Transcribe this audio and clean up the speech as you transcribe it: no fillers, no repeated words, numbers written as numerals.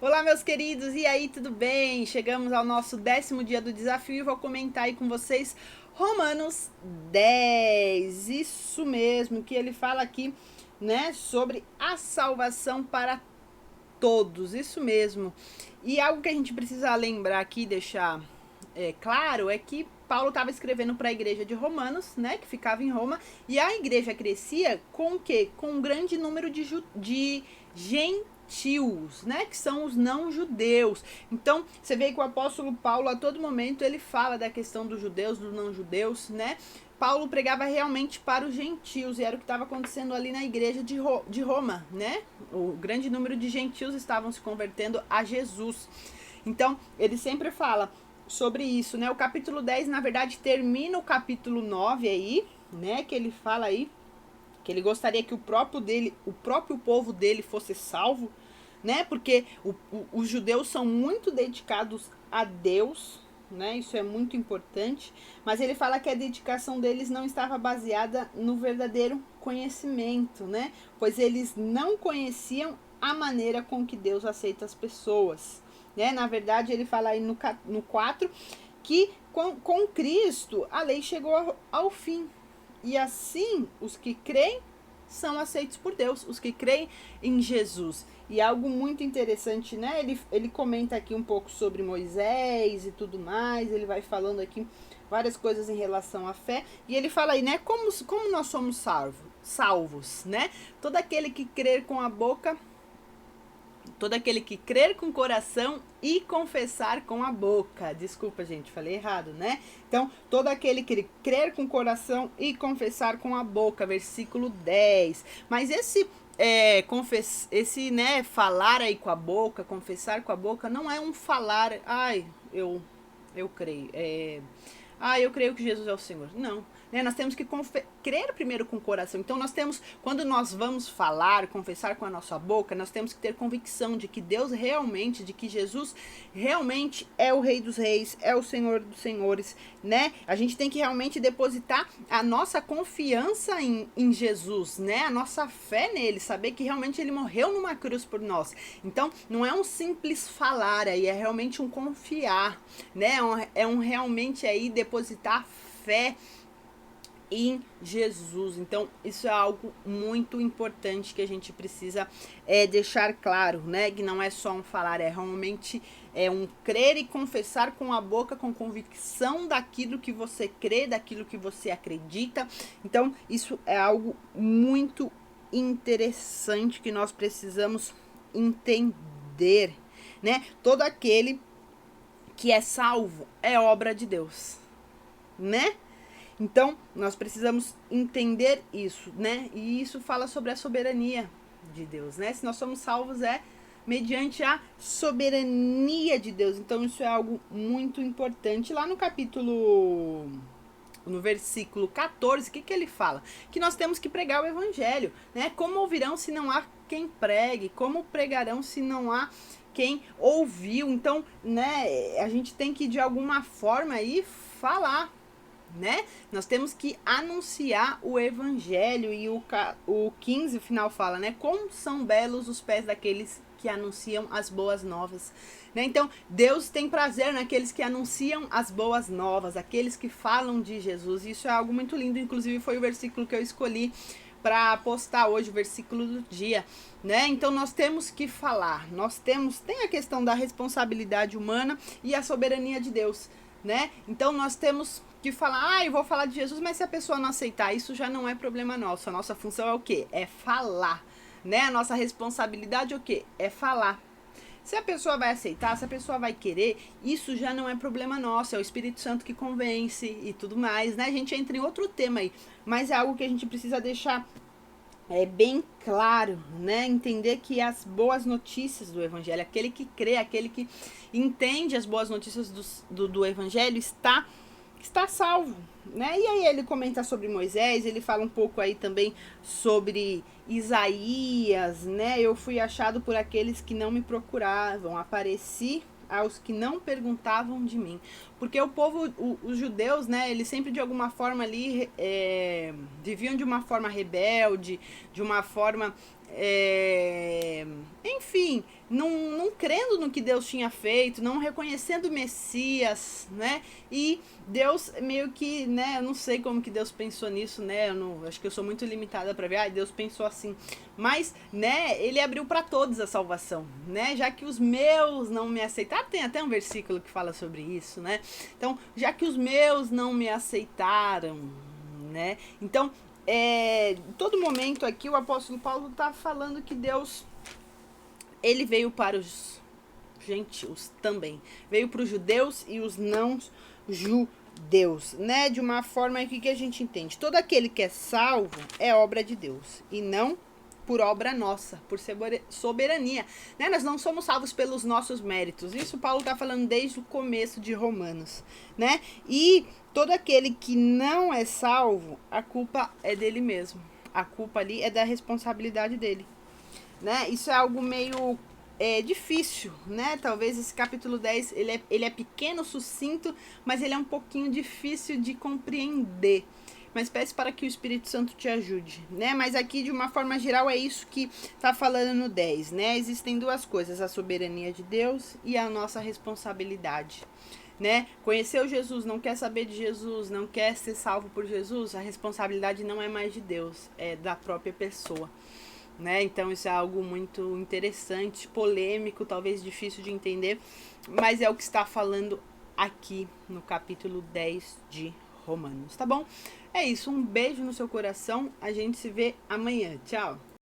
Olá, meus queridos, e aí, tudo bem? Chegamos ao nosso 10º dia do desafio e vou comentar aí com vocês Romanos 10. Isso mesmo, que ele fala aqui, né, sobre a salvação para todos, isso mesmo. E algo que a gente precisa lembrar aqui, deixar claro, é que Paulo estava escrevendo para a igreja de Romanos, né, que ficava em Roma, e a igreja crescia com o quê? Com um grande número de gentios, né, que são os não judeus. Então, você vê que o apóstolo Paulo a todo momento ele fala da questão dos judeus, dos não judeus, né? Paulo pregava realmente para os gentios, e era o que estava acontecendo ali na igreja de Roma, né? O grande número de gentios estavam se convertendo a Jesus. Então, ele sempre fala sobre isso, né? O capítulo 10, na verdade, termina o capítulo 9 aí, né? Que ele fala aí que ele gostaria que o próprio povo dele fosse salvo, né? Porque os judeus são muito dedicados a Deus, né? Isso é muito importante, mas ele fala que a dedicação deles não estava baseada no verdadeiro conhecimento, né? Pois eles não conheciam a maneira com que Deus aceita as pessoas, né? Na verdade, ele fala aí no 4 que com Cristo a lei chegou ao fim. E assim, os que creem são aceitos por Deus, os que creem em Jesus. E algo muito interessante, né? Ele comenta aqui um pouco sobre Moisés e tudo mais, ele vai falando aqui várias coisas em relação à fé, e ele fala aí, né, como nós somos salvos, né? Todo aquele que crer com a boca, todo aquele que crer com o coração e confessar com a boca. Desculpa, gente, falei errado, né? Então, todo aquele que crer com o coração e confessar com a boca, versículo 10. Mas esse, né, falar aí com a boca, confessar com a boca, não é um falar, eu creio, eu creio que Jesus é o Senhor. Não. Né? Nós temos que crer primeiro com o coração. Então nós temos, quando nós vamos falar, confessar com a nossa boca, nós temos que ter convicção de que Deus realmente, de que Jesus realmente é o Rei dos Reis, é o Senhor dos Senhores, né? A gente tem que realmente depositar a nossa confiança em Jesus, né? A nossa fé nele, saber que realmente ele morreu numa cruz por nós. Então, não é um simples falar aí, é realmente um confiar, né? É um realmente aí depositar fé em Jesus. Então, isso é algo muito importante que a gente precisa deixar claro, né? Que não é só um falar, é realmente um crer e confessar com a boca, com convicção daquilo que você crê, daquilo que você acredita. Então, isso é algo muito interessante que nós precisamos entender, né? Todo aquele que é salvo é obra de Deus, né? Então, nós precisamos entender isso, né? E isso fala sobre a soberania de Deus, né? Se nós somos salvos é mediante a soberania de Deus. Então, isso é algo muito importante. Lá no versículo 14, o que ele fala? Que nós temos que pregar o evangelho, né? Como ouvirão se não há quem pregue? Como pregarão se não há quem ouviu? Então, né, a gente tem que de alguma forma aí falar, né? Nós temos que anunciar o evangelho, e o 15, o final fala, né? Como são belos os pés daqueles que anunciam as boas novas, né? Então, Deus tem prazer naqueles que anunciam as boas novas, aqueles que falam de Jesus. Isso é algo muito lindo, inclusive foi o versículo que eu escolhi para postar hoje, o versículo do dia, né? Então nós temos que falar, tem a questão da responsabilidade humana e a soberania de Deus, né? Então nós temos que falar, eu vou falar de Jesus, mas se a pessoa não aceitar, isso já não é problema nosso. A nossa função é o quê? É falar, né? A nossa responsabilidade é o quê? É falar. Se a pessoa vai aceitar, se a pessoa vai querer, isso já não é problema nosso, é o Espírito Santo que convence e tudo mais, né? A gente entra em outro tema aí, mas é algo que a gente precisa deixar bem claro, né? Entender que as boas notícias do Evangelho, aquele que crê, aquele que entende as boas notícias do Evangelho está salvo, né? E aí ele comenta sobre Moisés, ele fala um pouco aí também sobre Isaías, né? Eu fui achado por aqueles que não me procuravam, apareci aos que não perguntavam de mim. Porque o povo, os judeus, né, eles sempre de alguma forma ali viviam de uma forma rebelde, de uma forma enfim, não crendo no que Deus tinha feito, não reconhecendo o Messias, né? E Deus meio que, né? Eu não sei como que Deus pensou nisso, né? Acho que eu sou muito limitada para ver. Deus pensou assim. Mas, né? Ele abriu para todos a salvação, né? Já que os meus não me aceitaram, tem até um versículo que fala sobre isso, né? Então, já que os meus não me aceitaram, né? Então, todo momento aqui o apóstolo Paulo está falando que Deus, ele veio para os gentios também, veio para os judeus e os não judeus, né? De uma forma que a gente entende, todo aquele que é salvo é obra de Deus e não por obra nossa, por soberania, né? Nós não somos salvos pelos nossos méritos. Isso Paulo está falando desde o começo de Romanos, né? E todo aquele que não é salvo, a culpa é dele mesmo. A culpa ali é da responsabilidade dele, né? Isso é algo meio difícil, né? Talvez esse capítulo 10, ele é pequeno, sucinto, mas ele é um pouquinho difícil de compreender. Mas peço para que o Espírito Santo te ajude, né? Mas aqui, de uma forma geral, é isso que tá falando no 10, né? Existem duas coisas, a soberania de Deus e a nossa responsabilidade, né? Conheceu Jesus, não quer saber de Jesus, não quer ser salvo por Jesus, a responsabilidade não é mais de Deus, é da própria pessoa, né? Então isso é algo muito interessante, polêmico, talvez difícil de entender, mas é o que está falando aqui no capítulo 10 de Romanos, tá bom? É isso, um beijo no seu coração, a gente se vê amanhã, tchau!